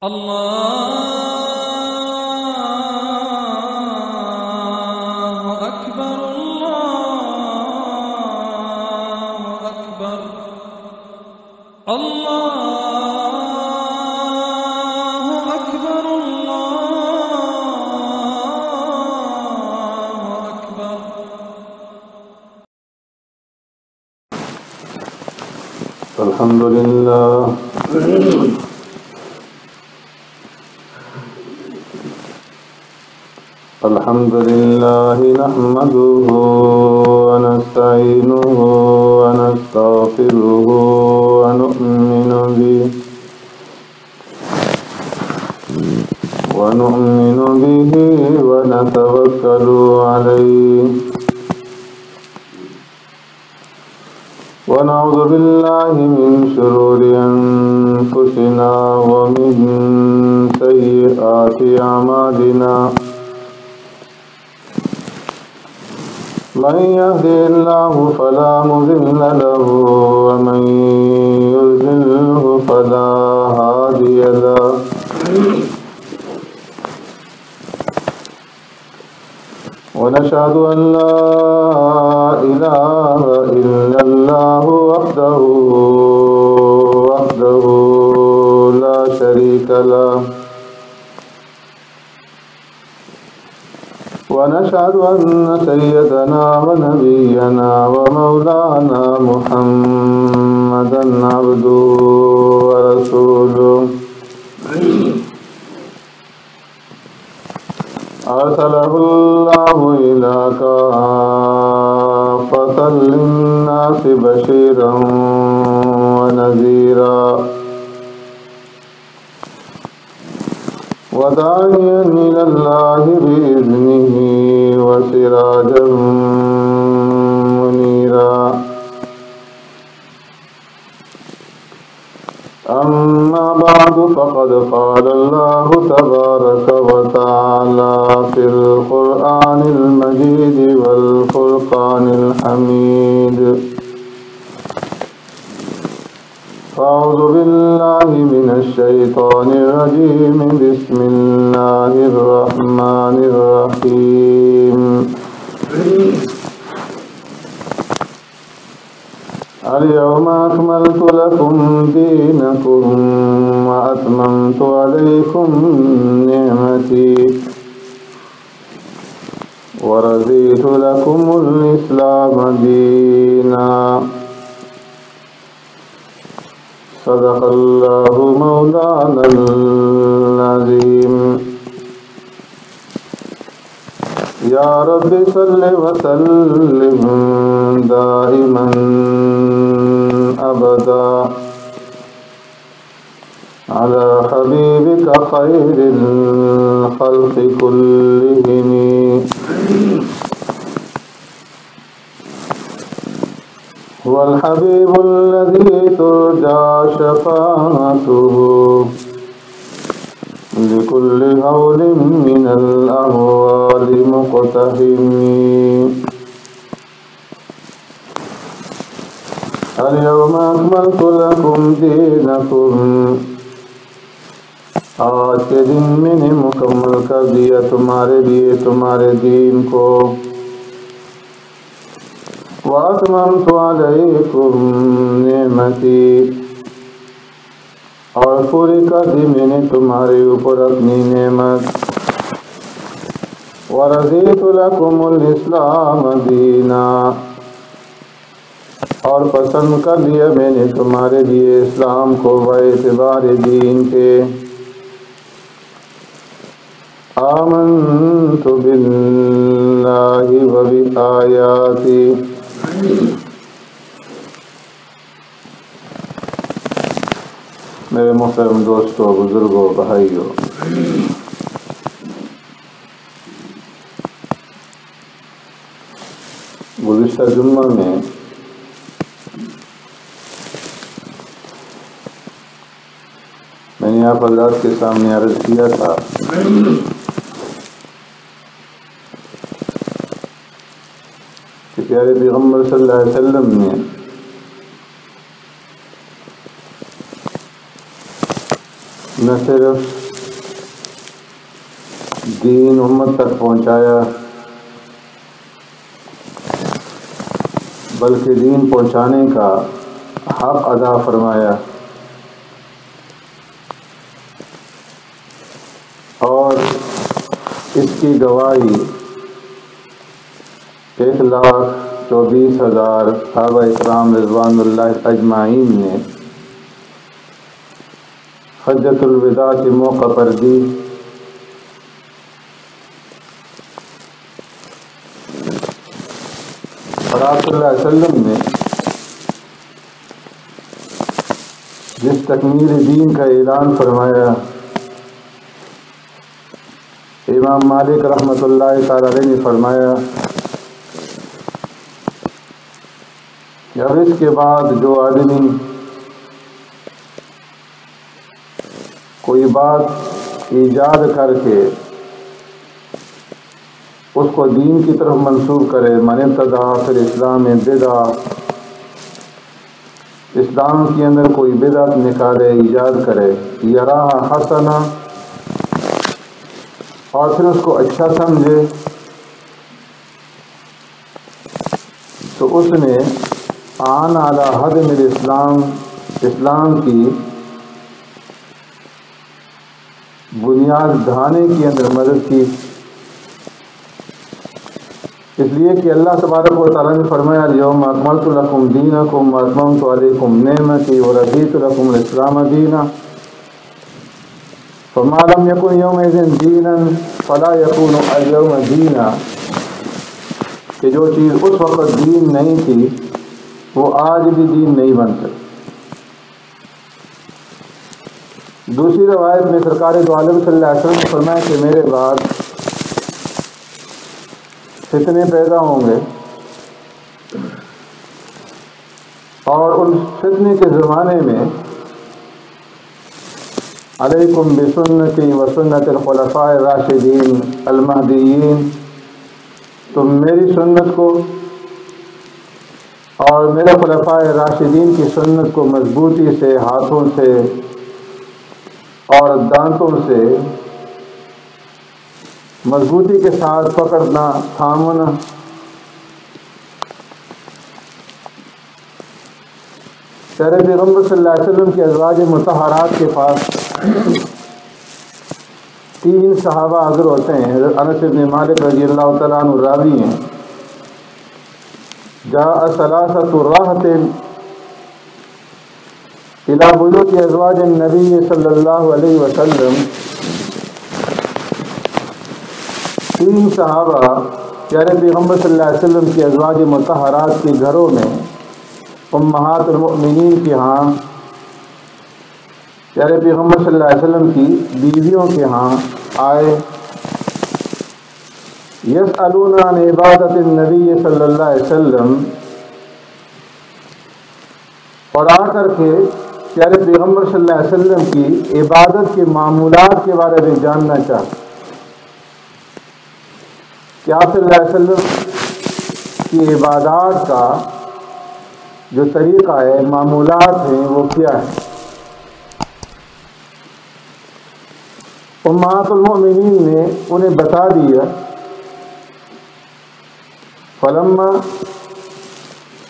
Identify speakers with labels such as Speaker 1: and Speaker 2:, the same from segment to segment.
Speaker 1: الله أكبر الله أكبر الله أكبر الله أكبر.
Speaker 2: الحمد لله الحمد لله نحمده ونستعينه ونستغفره ونؤمن به ونتوكل عليه ونعوذ بالله من شرور أنفسنا ومن سيئات أعمالنا من يهده الله فلا مضل له ومن يضلله فلا هادي له ونشهد أن لا إله إلا الله وحده لا شريك له ونشهد أن سيدنا ونبينا ومولانا محمدا عبده ورسوله أرسله الله إلى كافة للناس بشيرا ونذيرا وداعيا إلى الله بإذنه وسراجا منيرا. أما بعد فقد قال الله تبارك وتعالى في القرآن المجيد والفرقان الحميد. أعوذ بالله من الشيطان الرجيم. بسم الله الرحمن الرحيم. اليوم أكملت لكم دينكم وأتممت عليكم نعمتي ورضيت لكم الإسلام دينا. صدق الله مولانا العظيم. يا رب صل وسلم دائما أبدا على حبيبك خير الخلق كلهم. هو الحبيب الذي ترجى شفاعته لكل هول من الأهوال مقتحم. اليوم أكملت لكم دينكم. آج کے دن میں نے مکمل کر دیا تمہارے لیے تمہارے دین کو. وَأَتْمَمْتُ عَلَيْكُمْ نِعْمَتِي. اور پوری کر دی میں نے تمہارے اوپر اپنی نعمت. وَرَضِيتُ لَكُمُ الْإِسْلَامَ دِينًا. اور پسند کر دیا میں نے تمہارے لیے اسلام کو باعتبار دین کے. آمنت باللہ وبآیاتی. میرے محترم دوستوں، بزرگوں، بھائیوں، گزشتہ جمعہ میں میں نے آپ حضرات کے سامنے عرض کیا تھا کہ پیارے پیغمبر صلی اللہ علیہ وسلم نے نہ صرف دین امت تک پہنچایا بلکہ دین پہنچانے کا حق ادا فرمایا اور اس کی گواہی 1,24,000 صحابہ اکرام رضوان اللہ اجمعین نے حجۃ الوداع کے موقع پر دی۔ اور آپ صلی اللہ علیہ وسلم نے جس تکمیل دین کا اعلان فرمایا، امام مالک رحمۃ اللہ تعالی علیہ نے فرمایا کہ اب اس کے بعد جو آدمی کوئی بات ایجاد کر کے اس کو دین کی طرف منسوب کرے، من ابتدع فی الاسلام بدعہ، اسلام کے اندر کوئی بدعت نکالے، ایجاد کرے، یراھا حسنہ، اور پھر اس کو اچھا سمجھے، تو اس نے عان علی ہدم الاسلام، اسلام کی بنیاد ڈھانے کے اندر مدد کی۔ اس لیے کہ اللہ تبارک و تعالیٰ نے فرمایا الیوم اکملت لکم دینکم واتممت علیکم نعمتی ورضیت لکم الاسلام دینا فما لم یکن یومئذ دینا فلا یکون الیوم دینا، کہ جو چیز اس وقت دین نہیں تھی وہ آج بھی دین نہیں بن سکتی۔ دوسری روایت میں سرکار دو عالم صلی اللہ علیہ وسلم نے فرمایا کہ میرے بعد فتنے پیدا ہوں گے، اور ان فتنے کے زمانے میں علیکم بسنتی وسنت الخلفاء الراشدین المہدیین، تم میری سنت کو اور میرے خلفاء راشدین کی سنت کو مضبوطی سے، ہاتھوں سے اور دانتوں سے مضبوطی کے ساتھ پکڑنا، تھامنا۔ پیارے پیغمبر صلی اللہ علیہ وسلم کی ازواج مطہرات کے پاس 3 صحابہ حاضر ہوتے ہیں۔ حضرت انس بن مالک رضی اللہ تعالیٰ عنہ راوی ہیں، جاء ثلاثۃ راحۃ الی بیوت ازواج النبی صلی اللہ علیہ وسلم، 3 صحابہ پیارے پیغمبر صلی اللہ علیہ وسلم کی ازواج مطہرات کے گھروں میں، امہات المؤمنین کے ہاں، پیارے پیغمبر صلی اللہ علیہ وسلم کی بیویوں کے ہاں آئے، یسألون عن عبادت النبی صلی اللہ علیہ وسلم، اور آ کر کے پیارے پیغمبر صلی اللہ علیہ وسلم کی عبادت کے معمولات کے بارے میں جاننا چاہتے کہ آپ صلی اللہ علیہ وسلم کی عبادات کا جو طریقہ ہے، معمولات ہیں، وہ کیا ہے۔ امہات المؤمنین نے انہیں بتا دیا، فلما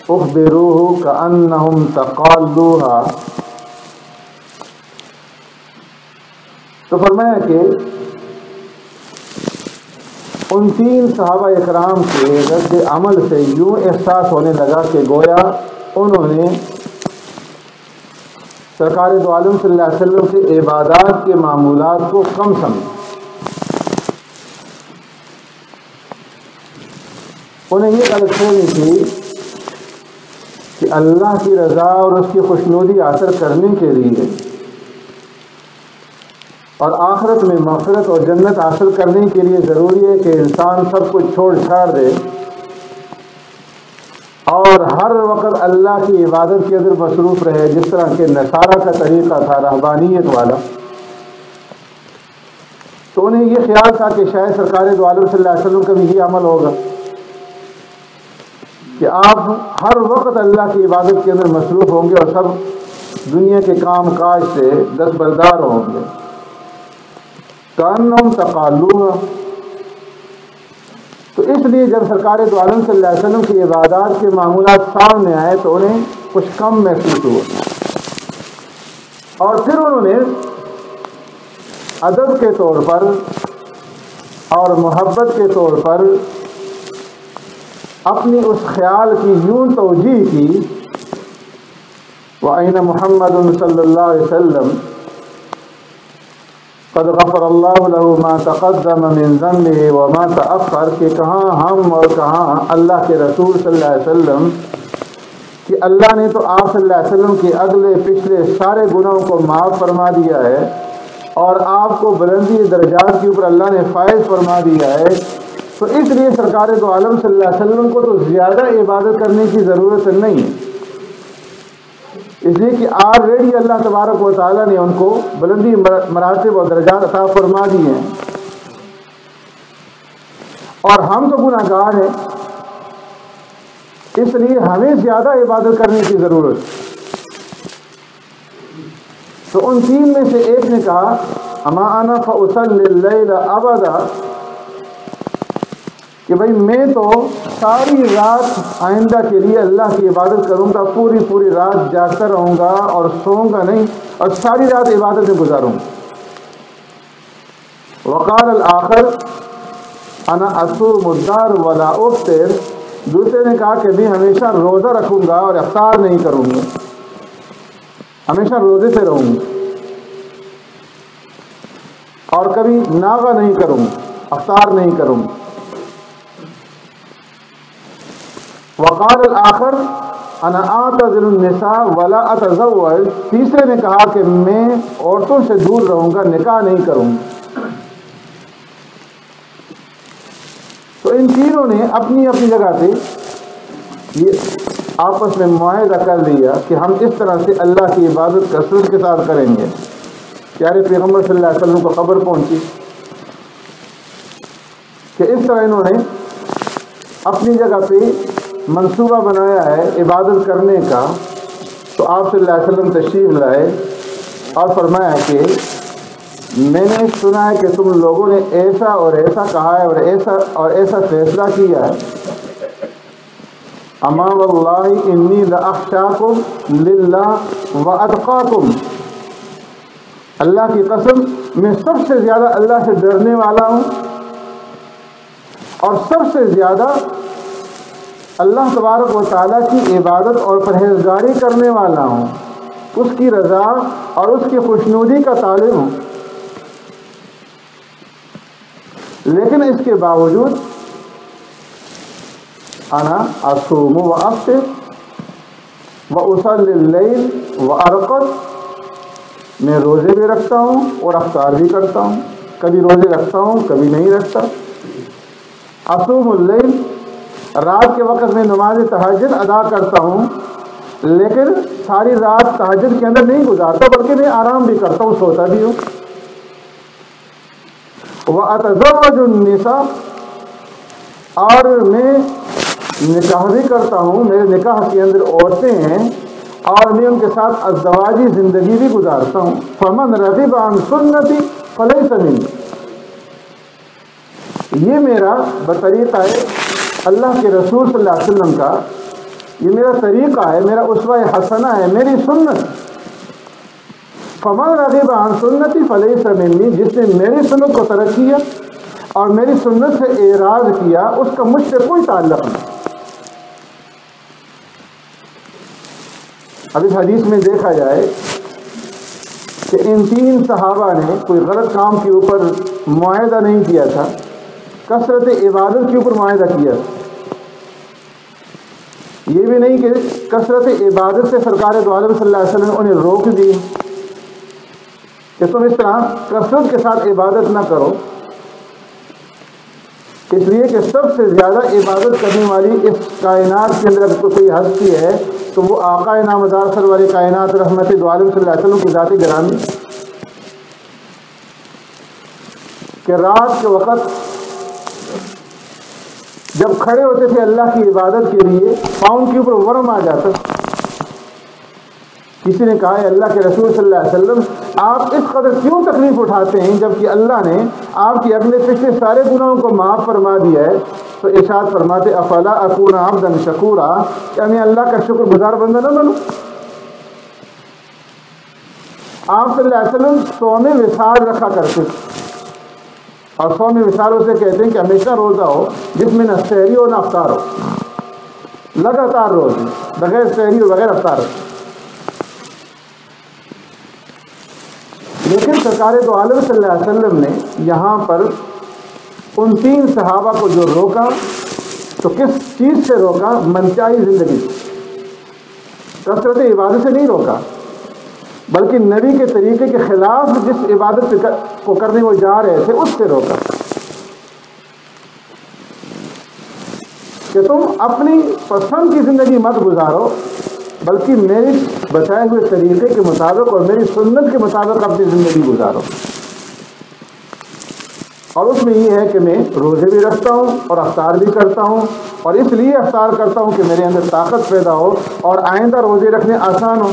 Speaker 2: اخبروہ کأنہم تقالوہا، تو فرمایا کہ ان 3 صحابہ اکرام کے رد عمل سے یوں احساس ہونے لگا کہ گویا انہوں نے سرکار دو عالم صلی اللہ علیہ وسلم کے عبادات کے معمولات کو کم سمجھا۔ انہیں یہ غلط فہمی تھی کہ اللہ کی رضا اور اس کی خوشنودی حاصل کرنے کے لیے اور آخرت میں مغفرت اور جنت حاصل کرنے کے لیے ضروری ہے کہ انسان سب کچھ چھوڑ چھاڑ دے اور ہر وقت اللہ کی عبادت کے اندر مصروف رہے، جس طرح کہ نصارہ کا طریقہ تھا رہبانیت والا۔ تو انہیں یہ خیال تھا کہ شاید سرکار دو عالم صلی اللہ علیہ وسلم کا بھی یہ عمل ہوگا کہ آپ ہر وقت اللہ کی عبادت کے اندر مصروف ہوں گے اور سب دنیا کے کام کاج سے دستبردار ہوں گے۔ کانہم تقالوہا. تو اس لیے جب سرکار دو عالم صلی اللہ علیہ وسلم کی عبادات کے معمولات سامنے آئے تو انہیں کچھ کم محسوس ہوا، اور پھر انہوں نے ادب کے طور پر اور محبت کے طور پر اپنی اس خیال کی یوں توجیہ کی وَأَيْنَ مُحَمَّدٌ صلی اللہ علیہ وسلم قد غفر اللہ له ما تقدم من ذنبه وما تأخر، کہ کہاں ہم اور کہاں اللہ کے رسول صلی اللہ علیہ وسلم کہ اللہ نے تو آپ صلی اللہ علیہ وسلم کے اگلے پچھلے سارے گناہوں کو معاف فرما دیا ہے، اور آپ کو بلندی درجات کے اوپر اللہ نے فائز فرما دیا ہے. تو اس لیے سرکار دو عالم صلی اللہ علیہ وسلم کو تو زیادہ عبادت کرنے کی ضرورت نہیں ہے، اس لیے کہ آلریڈی اللہ تبارک و تعالیٰ نے ان کو بلندی مراتب اور درجات عطا فرما دی ہیں، اور ہم تو گناہ گار ہیں، اس لیے ہمیں زیادہ عبادت کرنے کی ضرورت. تو ان تین میں سے ایک نے کہا اما انا فاصلی اللیل ابدا، کہ بھائی میں تو ساری رات آئندہ کے لیے اللہ کی عبادت کروں گا، پوری رات جاگتا رہوں گا اور سوؤں گا نہیں، اور ساری رات عبادت میں گزاروں گا. وقال الآخر انا اصوم الدہر ولا افطر، دوسرے نے کہا کہ میں ہمیشہ روزہ رکھوں گا اور افطار نہیں کروں گا، ہمیشہ روزے سے رہوں گا اور کبھی ناغہ نہیں کروں گا، افطار نہیں کروں گا. وقال الآخر انا اعتزل النساء ولا اتزوج، تیسرے نے کہا کہ میں عورتوں سے دور رہوں گا، نکاح نہیں کروں گا. تو ان تینوں نے اپنی اپنی جگہ سے یہ آپس میں معاہدہ کر لیا کہ ہم اس طرح سے اللہ کی عبادت کثرت کے ساتھ کریں گے. پیارے پیغمبر صلی اللہ علیہ وسلم کو خبر پہنچی کہ اس طرح انہوں نے اپنی جگہ پہ منصوبہ بنایا ہے عبادت کرنے کا. تو آپ صلی اللہ علیہ وسلم تشریف لائے اور فرمایا کہ میں نے سنا ہے کہ تم لوگوں نے ایسا اور ایسا کہا ہے اور ایسا فیصلہ کیا ہے. اما واللہ انی لاخشاکم للہ واتقاکم، اللہ کی قسم میں سب سے زیادہ اللہ سے ڈرنے والا ہوں اور سب سے زیادہ اللہ تبارک و تعالیٰ کی عبادت اور پرہیزگاری کرنے والا ہوں، اس کی رضا اور اس کی خوشنودی کا طالب ہوں. لیکن اس کے باوجود انا اصوم و افطر و اصلی اللیل و ارقد، میں روزے بھی رکھتا ہوں اور افطار بھی کرتا ہوں، کبھی روزے رکھتا ہوں کبھی نہیں رکھتا. اصوم اللیل، رات کے وقت میں نماز تہجد ادا کرتا ہوں، لیکن ساری رات تہجد کے اندر نہیں گزارتا بلکہ میں آرام بھی کرتا ہوں، سوتا بھی ہوں. وَأَتَزَوَّجُ النِّسَاءَ، اور میں نکاح بھی کرتا ہوں، میرے نکاح کے اندر عورتیں ہیں اور میں ان کے ساتھ ازدواجی زندگی بھی گزارتا ہوں. فَمَنْ رَغِبَ عَنْ سُنَّتِي فَلَيْسَ مِنِّي، یہ میرا بطریقہ ہے اللہ کے رسول صلی اللہ علیہ وسلم کا، یہ میرا طریقہ ہے، میرا اسوہ حسنہ ہے، میری سنت. فَمَنْ رَغِبَ عَنْ سُنَّتِي فَلَيْسَ مِنِّي، جس نے میری سنت کو ترک کیا اور میری سنت سے اعراض کیا اس کا مجھ سے کوئی تعلق نہیں. اب اس حدیث میں دیکھا جائے کہ ان تین صحابہ نے کوئی غلط کام کے اوپر معاہدہ نہیں کیا تھا، کثرت عبادت کے اوپر معاہدہ کیا. یہ بھی نہیں کہ کثرت عبادت سے سرکار دو عالم صلی اللہ علیہ وسلم نے انہیں روک دی کہ تم اس طرح کثرت کے ساتھ عبادت نہ کرو، اس لیے کہ سب سے زیادہ عبادت کرنے والی اس کائنات کے اندر کوئی ہستی ہے تو وہ آقا نامدار سرور کائنات رحمت دو عالم صلی اللہ علیہ وسلم کی ذات گرامی، کہ رات کے وقت جب کھڑے ہوتے تھے اللہ کی عبادت کے لیے پاؤں کے اوپر ورم آ جاتا کسی نے کہا ہے اللہ کے رسول صلی اللہ علیہ وسلم آپ اس قدر کیوں تکلیف اٹھاتے ہیں جبکہ اللہ نے آپ کے اگلے پچھلے سارے گناہوں کو معاف فرما دیا ہے؟ تو ارشاد فرماتے افلا اکون عبدا شکورا، کیا میں اللہ کا شکر گزار بندہ نہ بنوں؟ آپ صلی اللہ علیہ وسلم صوم وصال رکھا کرتے، اور صوم وصال اسے کہتے ہیں کہ ہمیشہ روزہ ہو جس میں نہ سحری ہو نہ افطار ہو، لگاتار روزے بغیر سحری و بغیر افطار ہو۔ لیکن سرکار دو عالم صلی اللہ علیہ وسلم نے یہاں پر ان 3 صحابہ کو جو روکا تو کس چیز سے روکا؟ منچائی زندگی، کثرت عبادت سے نہیں روکا، بلکہ نبی کے طریقے کے خلاف جس عبادت کو کرنے وہ جا رہے تھے اس سے روکا کہ تم اپنی پسند کی زندگی مت گزارو، بلکہ میری بتائے ہوئے طریقے کے مطابق اور میری سنت کے مطابق اپنی زندگی گزارو۔ اور اس میں یہ ہے کہ میں روزے بھی رکھتا ہوں اور افطار بھی کرتا ہوں، اور اس لیے افطار کرتا ہوں کہ میرے اندر طاقت پیدا ہو اور آئندہ روزے رکھنے آسان ہو۔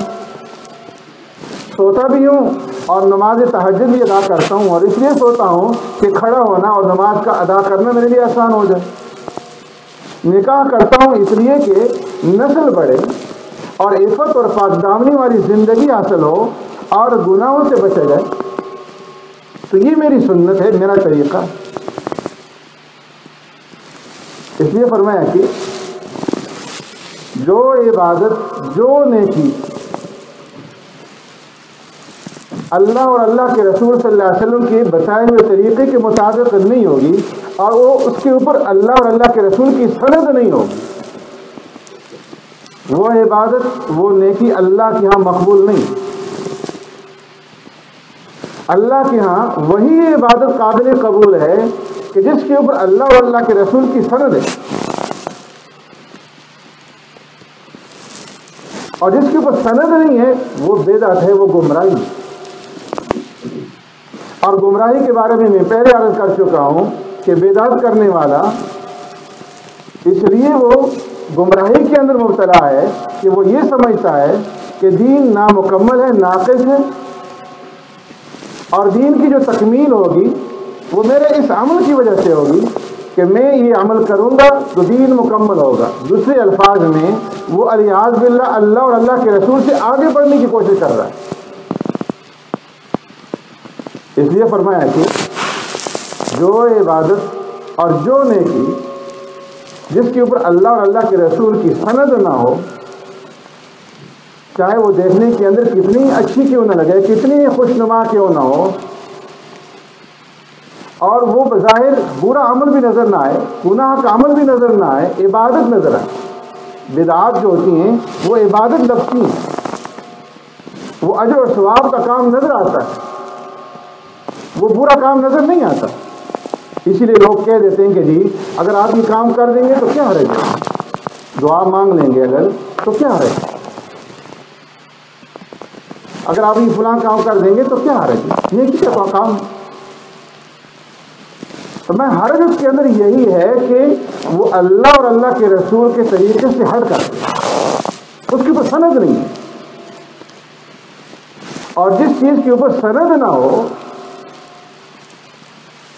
Speaker 2: سوتا بھی ہوں اور نماز تہجد بھی ادا کرتا ہوں، اور اس لیے سوتا ہوں کہ کھڑا ہونا اور نماز کا ادا کرنا میرے لیے آسان ہو جائے۔ نکاح کرتا ہوں اس لیے کہ نسل بڑھے اور عفت اور پاک دامنی والی زندگی حاصل ہو اور گناہوں سے بچا جائے۔ تو یہ میری سنت ہے، میرا طریقہ۔ اس لیے فرمایا کہ جو عبادت، جو نیکی اللہ اور اللہ کے رسول صلی اللہ علیہ وسلم کے بتائے ہوئے طریقے کے مطابق نہیں ہوگی اور وہ اس کے اوپر اللہ اور اللہ کے رسول کی سند نہیں ہوگی، وہ عبادت، وہ نیکی اللہ کے ہاں مقبول نہیں۔ اللہ کے ہاں وہی عبادت قابل قبول ہے کہ جس کے اوپر اللہ اور اللہ کے رسول کی سند ہے، اور جس کے اوپر سند نہیں ہے وہ بدعت ہے، وہ گمراہی۔ اور گمراہی کے بارے میں پہلے عرض کر چکا ہوں کہ بدعت کرنے والا اس لیے وہ گمراہی کے اندر مبتلا ہے کہ وہ یہ سمجھتا ہے کہ دین نامکمل ہے، ناقص ہے، اور دین کی جو تکمیل ہوگی وہ میرے اس عمل کی وجہ سے ہوگی کہ میں یہ عمل کروں گا تو دین مکمل ہوگا۔ دوسرے الفاظ میں وہ الیاذ باللہ اللہ اور اللہ کے رسول سے آگے بڑھنے کی کوشش کر رہا ہے۔ اس لیے فرمایا کہ جو عبادت اور جو نیکی جس کے اوپر اللہ اور اللہ کے رسول کی سند نہ ہو، چاہے وہ دیکھنے کے اندر کتنی اچھی کیوں نہ لگے، کتنی خوشنما کیوں نہ ہو، اور وہ بظاہر برا عمل بھی نظر نہ آئے، گناہ کا عمل بھی نظر نہ آئے، عبادت نظر آئے۔ بدعات جو ہوتی ہیں وہ عبادت لگتی ہیں، وہ اجر اور ثواب کا کام نظر آتا ہے، وہ برا کام نظر نہیں آتا۔ اسی لیے لوگ کہہ دیتے ہیں کہ جی اگر آپ یہ کام کر دیں گے تو کیا حرج ہے، دعا مانگ لیں گے اگر تو کیا حرج ہے، اگر آپ یہ فلاں کام کر دیں گے تو کیا حرج ہے، نیکی کا کام۔ تو میں حرج اس کے اندر یہی ہے کہ وہ اللہ اور اللہ کے رسول کے طریقے سے ہٹ کر اس کے اوپر سند نہیں ہے، اور جس چیز کے اوپر سند نہ ہو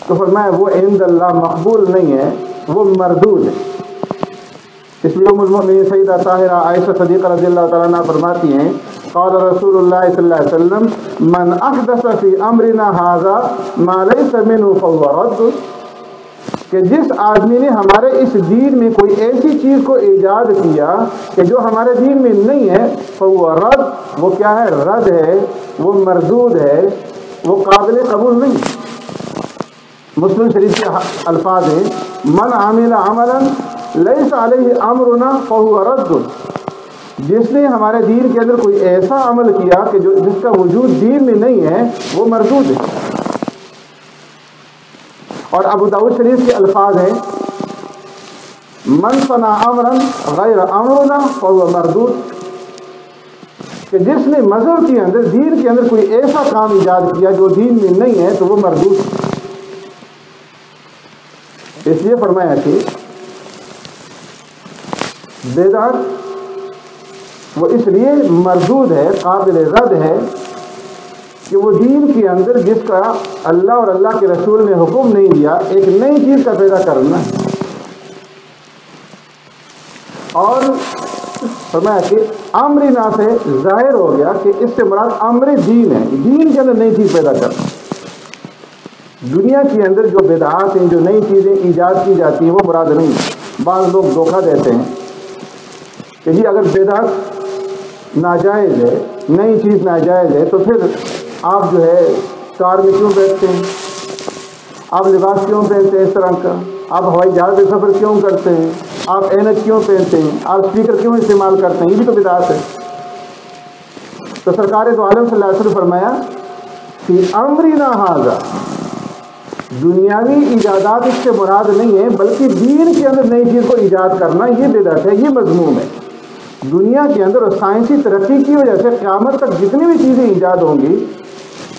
Speaker 2: تو فرمایا وہ عند اللہ مقبول نہیں ہے، وہ مردود ہے۔ اس لیے ام المؤمنین سیدہ طاہرہ عائشہ صدیقہ رضی اللہ تعالیٰ عنہ فرماتی ہیں قال رسول اللہ صلی اللہ علیہ وسلم من احدث فی امرنا ھذا ما لیس منہ فہو رد، کہ جس آدمی نے ہمارے اس دین میں کوئی ایسی چیز کو ایجاد کیا کہ جو ہمارے دین میں نہیں ہے، فہو رد، وہ کیا ہے، رد ہے، وہ مردود ہے، وہ قابل قبول نہیں۔ مسلم شریف کے الفاظ ہیں من عمل عملا لیس علیہ امرنا فہو رد، جس نے ہمارے دین کے اندر کوئی ایسا عمل کیا کہ جس کا وجود دین میں نہیں ہے وہ مردود ہے۔ اور ابو داؤد شریف کے الفاظ ہیں من صنع امرا غیر امرنا فہو مردود، کہ جس نے مذہب کے اندر، دین کے اندر کوئی ایسا کام ایجاد کیا جو دین میں نہیں ہے تو وہ مردود ہے۔ اس لیے فرمایا کہ بدعت وہ اس لیے مردود ہے، قابل رد ہے کہ وہ دین کے اندر جس کا اللہ اور اللہ کے رسول نے حکم نہیں دیا، ایک نئی چیز کا پیدا کرنا ہے۔ اور فرمایا کہ امرنا سے ظاہر ہو گیا کہ اس سے مراد امر دین ہے، دین کے اندر نئی چیز پیدا کرنا۔ دنیا کے اندر جو بدعات ہیں، جو نئی چیزیں ایجاد کی جاتی ہیں، وہ مراد نہیں۔ بعض لوگ دھوکہ دیتے ہیں کہ جی اگر بدعت ناجائز ہے، نئی چیز ناجائز ہے، تو پھر آپ جو ہے کار میں کیوں بیٹھتے ہیں، آپ لباس کیوں پہنتے ہیں اس طرح کا، آپ ہوائی جہاز میں سفر کیوں کرتے ہیں، آپ اینک کیوں پہنتے ہیں، آپ اسپیکر کیوں استعمال کرتے ہیں، یہ بھی تو بدعت ہے۔ تو سرکار دو عالم صلی اللہ علیہ وسلم فرمایا کہ امرنا ھذا، دنیاوی ایجادات اس سے مراد نہیں ہے، بلکہ دین کے اندر نئی چیز کو ایجاد کرنا یہ بدعت ہے، یہ مذموم ہے۔ دنیا کے اندر سائنسی ترقی کی وجہ سے قیامت تک جتنی بھی چیزیں ایجاد ہوں گی،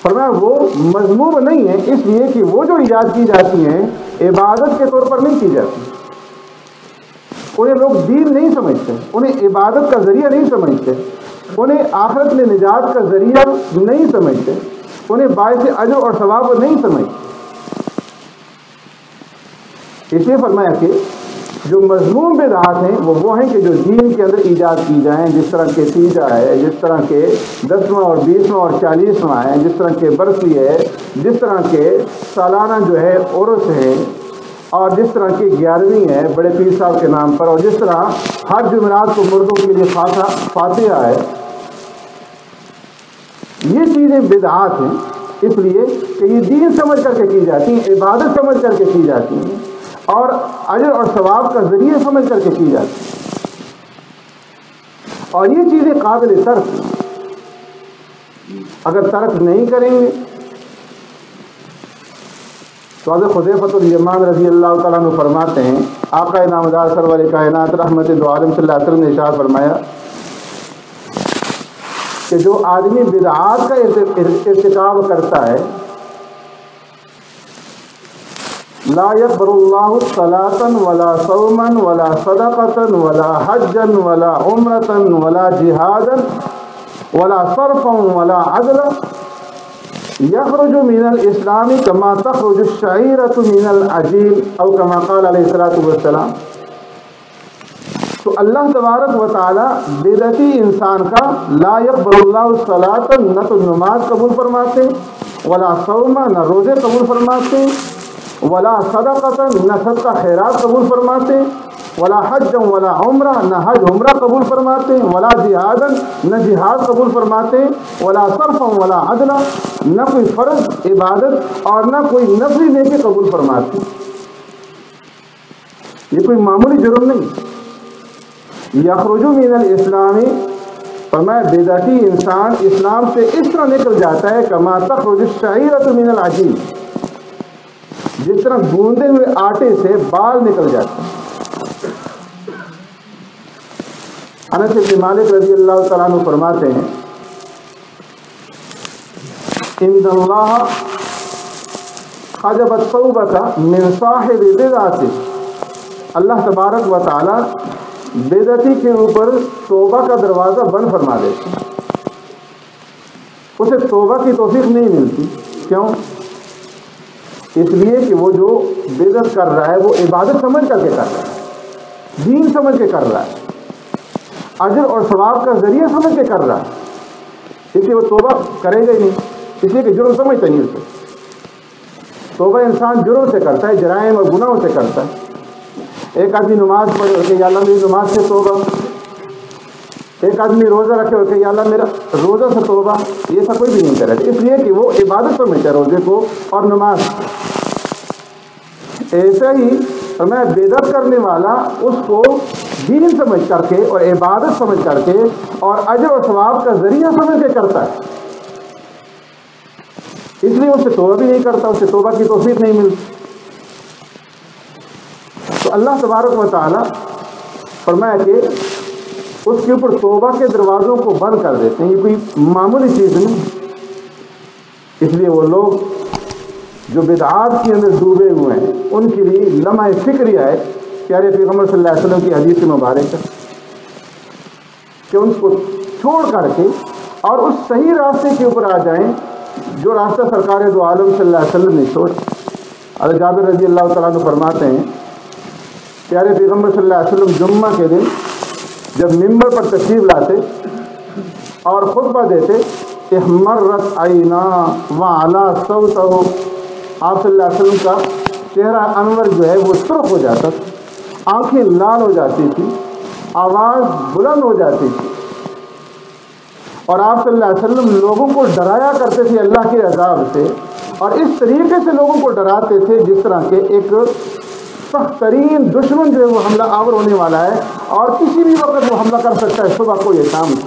Speaker 2: فرمایا وہ مذموم نہیں ہے، اس لیے کہ وہ جو ایجاد کی جاتی ہیں عبادت کے طور پر نہیں کی جاتی۔ انہیں لوگ دین نہیں سمجھتے، انہیں عبادت کا ذریعہ نہیں سمجھتے، انہیں آخرت میں نجات کا ذریعہ نہیں سمجھتے، انہیں باعث اجر اور ثواب نہیں سمجھتے۔ اس لیے فرمایا کہ جو مذموم بدعات ہیں وہ ہیں کہ جو دین کے اندر ایجاد کی جائیں، جس طرح کے تیجا ہے، جس طرح کے 10واں اور 20واں اور 40واں ہے، جس طرح کے برسی ہے، جس طرح کے سالانہ جو ہے عرس ہے، اور جس طرح کی 11ویں ہے بڑے پیر صاحب کے نام پر، اور جس طرح ہر جمعرات کو مردوں کے لیے فاتحہ ہے، یہ چیزیں بدعات ہیں، اس لیے کہ یہ دین سمجھ کر کے کی جاتی ہیں، عبادت سمجھ کر کے کی جاتی ہیں، اور اجر اور ثواب کا ذریعہ سمجھ کر کے کی جاتی ہیں، اور یہ چیزیں قابل ترک ہیں۔ اگر ترک نہیں کریں گے تو حضرت حذیفہ الیمان رضی اللہ تعالیٰ عنہ فرماتے ہیں، آقا نامدار سرور کائنات رحمت دو عالم صلی اللہ علیہ وسلم نے ارشاد فرمایا کہ جو آدمی بدعات کا ارتکاب کرتا ہے، لا يقبل الله صلاة ولا صوما ولا صدقة ولا حجا ولا عمرة ولا جهادا ولا صرفا ولا عدلا يخرج من الإسلام كما تخرج الشعيرة من العجين أو كما قال عليه الصلاة والسلام۔ تو اللہ تبارک و تعالی بدعتی انسان کا لا يقبل الله الصلاة، نہ تو نماز قبول فرماتے، ولا صوما، نہ روزے قبول فرماتے، ولا صدقۃ، نہ صدقہ خیرات قبول فرماتے، ولا حج ولا عمرہ، نہ حج عمرہ قبول فرماتے، ولا جہاد، نہ جہاد قبول فرماتے، ولا صرف ولا عدل، نہ کوئی فرض عبادت اور نہ کوئی نفلی نیکی قبول فرماتے۔ یہ کوئی معمولی جرم نہیں۔ یخرج من الاسلام، فرمایا بدعتی انسان اسلام سے اس طرح نکل جاتا ہے کما تخرج الشعیرۃ من العجین، جس طرح گوندے ہوئے آٹے سے بال نکل جاتے ہیں۔ انس بن مالک رضی اللہ تعالیٰ عنہ فرماتے ہیں، ان اللہ حجب التوبۃ من صاحب بدعۃ، اللہ تبارک و تعالی بدعتی کے اوپر توبہ کا دروازہ بند فرما دیتے ہیں، اسے توبہ کی توفیق نہیں ملتی۔ کیوں؟ اس لیے کہ وہ جو بدعت کر رہا ہے وہ عبادت سمجھ کر کے کر رہا ہے، دین سمجھ کے کر رہا ہے، اجر اور ثواب کا ذریعہ سمجھ کے کر رہا ہے، اس لیے وہ توبہ کرے گا ہی نہیں، اس لیے کہ جرم سمجھتا نہیں اسے۔ توبہ انسان جرم سے کرتا ہے، جرائم اور گناہوں سے کرتا ہے۔ ایک آدمی نماز پڑھے کہ یا اللہ میری نماز سے توبہ، ایک آدمی روزہ رکھے ہو کہ یا اللہ میرا روزہ سے توبہ، یہ سب کوئی بھی نہیں کرے، اس لیے کہ وہ عبادت سمجھتا ہے روزے کو اور نماز۔ ایسا ہی میں بدعت کرنے والا اس کو دین سمجھ کر کے اور عبادت سمجھ کر کے اور اجر و ثواب کا ذریعہ سمجھ کے کرتا ہے، اس لیے اس سے توبہ بھی نہیں کرتا، اس سے توبہ کی توفیق نہیں ملتی۔ تو اللہ تبارک و تعالی فرمایا کہ اس کے اوپر توبہ کے دروازوں کو بند کر دیتے ہیں، یہ کوئی معمولی چیز نہیں۔ اس لیے وہ لوگ جو بدعات کے اندر ڈوبے ہوئے ہیں ان کے لیے لمحہ فکر ہے پیارے پیغمبر صلی اللہ علیہ وسلم کی حدیث مبارک ہے کہ ان کو چھوڑ کر کے اور اس صحیح راستے کے اوپر آ جائیں جو راستہ سرکار دو عالم صلی اللہ علیہ وسلم نے چھوڑا۔ حضرت جابر رضی اللہ تعالیٰ عنہ فرماتے ہیں پیارے پیغمبر صلی اللہ علیہ وسلم جمعہ کے دن جب ممبر پر تشریف لاتے اور خطبہ دیتے، احمرت عینا وعلا صوتہ، آپ صلی اللہ علیہ وسلم کا چہرہ انور جو ہے وہ سرخ ہو جاتا تھا، آنکھیں لال ہو جاتی تھی، آواز بلند ہو جاتی تھی، اور آپ صلی اللہ علیہ وسلم لوگوں کو ڈرایا کرتے تھے اللہ کے عذاب سے، اور اس طریقے سے لوگوں کو ڈراتے تھے جس طرح کے ایک سخت ترین دشمن جو ہے وہ حملہ آور ہونے والا ہے اور کسی بھی وقت وہ حملہ کر سکتا ہے، صبح کو یا شام کو۔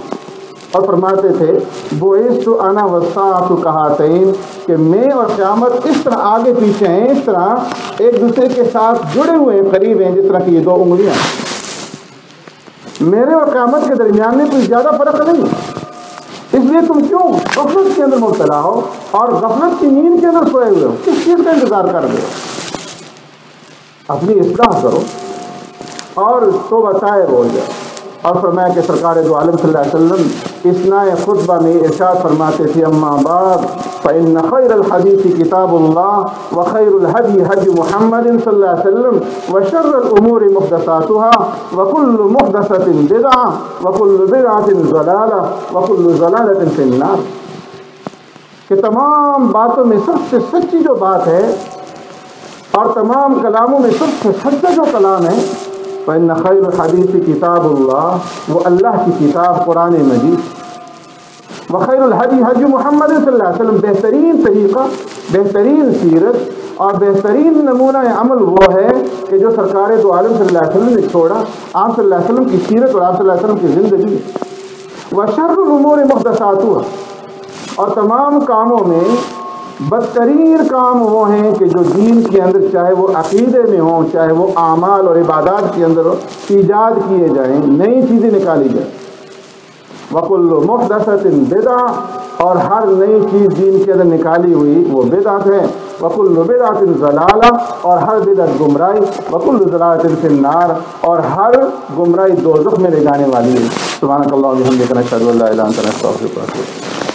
Speaker 2: اور فرماتے تھے بعثت انا والساعۃ کہاتین، کہ میں اور قیامت اس طرح آگے پیچھے ہیں، اس طرح ایک دوسرے کے ساتھ جڑے ہوئے ہیں، قریب ہیں، جس طرح کی یہ دو انگلیاں۔ میرے اور قیامت کے درمیان میں کوئی زیادہ فرق نہیں، اس لیے تم کیوں غفلت کے اندر مبتلا ہو اور غفلت کی نیند کے اندر سوئے ہوئے ہو، کس چیز کا انتظار کر رہے ہو؟ اپنی اصلاح کرو اور توبہ طائب ہو جاؤ۔ اور فرمایا کہ سرکار دو عالم صلی اللہ علیہ وسلم اثناء خطبہ میں ارشاد فرماتے تھے، اما بعد فإن خیر الحدیث کتاب اللہ وخیر الہدی ہدی محمد صلی اللہ علیہ وسلم وشر الامور محدثاتها وکل محدثۃ بدعہ وکل بدعۃ ضلالہ وکل ضلالۃ فی النار، کہ تمام باتوں میں سب سے سچی جو بات ہے اور تمام کلاموں میں سب سے سچا جو کلام ہے، فإن خیر الحدیث کتاب اللہ، وہ اللہ کی کتاب قرآن مجید، وخیر الہدی حج محمد صلی اللہ علیہ وسلم، بہترین طریقہ، بہترین سیرت اور بہترین نمونہ عمل وہ ہے کہ جو سرکار دو عالم صلی اللہ علیہ وسلم نے چھوڑا، آپ صلی اللہ علیہ وسلم کی سیرت اور آپ صلی اللہ علیہ وسلم کی زندگی۔ وشر الامور محدثاتها، اور تمام کاموں میں بدترین کام وہ ہیں کہ جو دین کے اندر چاہے وہ عقیدے میں ہوں، چاہے وہ اعمال اور عبادات کے اندر ایجاد کیے جائیں، نئی چیزیں نکالی جائیں۔ وکل محدثۃ بدعہ، اور ہر نئی چیز دین کے اندر نکالی ہوئی وہ بدعت ہے۔ وکل بدعۃ ضلالہ، اور ہر بدعت گمراہی۔ وکل ضلالۃ فی النار، اور ہر گمراہی دوزخ میں لے جانے والی ہے۔ سبحانک اللہم و بحمدک، نشہد ان لا الہ الا انت، نستغفرک و نتوب الیک۔